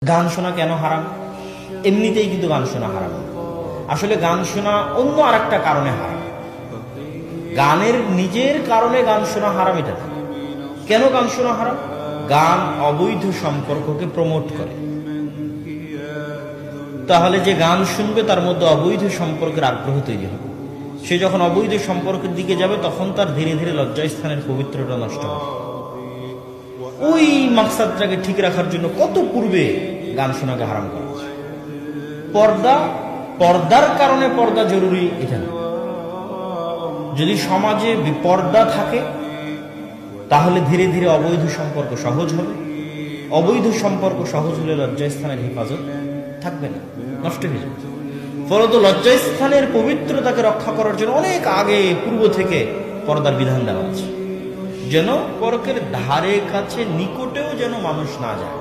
গান শোনা কেন হারাম? এমনিতেই কিন্তু গান শোনা হারাম। আসলে গান শোনা অন্য আরেকটা কারণে হারাম। গানের নিজের কারণে গান শোনা হারাম এটা না। কেন গান শোনা হারাম? গান অবৈধ সম্পর্ককে প্রমোট করে। তাহলে যে গান শুনবে তার মধ্যে অবৈধ সম্পর্কের আগ্রহ তৈরি হবে। সে যখন অবৈধ সম্পর্কের দিকে যাবে তখন তার ধীরে ধীরে লজ্জাস্থানের পবিত্রতা নষ্ট হবে। ওই মাকসাদটাকে ঠিক রাখার জন্য কত পূর্বে গান শোনাকে হারাম করা হয়েছে। পর্দার কারণে পর্দা জরুরি এটা না। যদি সমাজে বিপর্দা থাকে তাহলে ধীরে ধীরে অবৈধ সম্পর্ক সহজ হবে। অবৈধ সম্পর্ক সহজ হলে লজ্জাস্থানের হেফাজত থাকবে না, নষ্ট হয়ে যাবে। ফলত লজ্জাস্থানের পবিত্রতাকে রক্ষা করার জন্য অনেক আগে পূর্ব থেকে পর্দার বিধান দেওয়া আছে, যেন পরকের ধারে কাছে নিকটেও যেন মানুষ না যায়।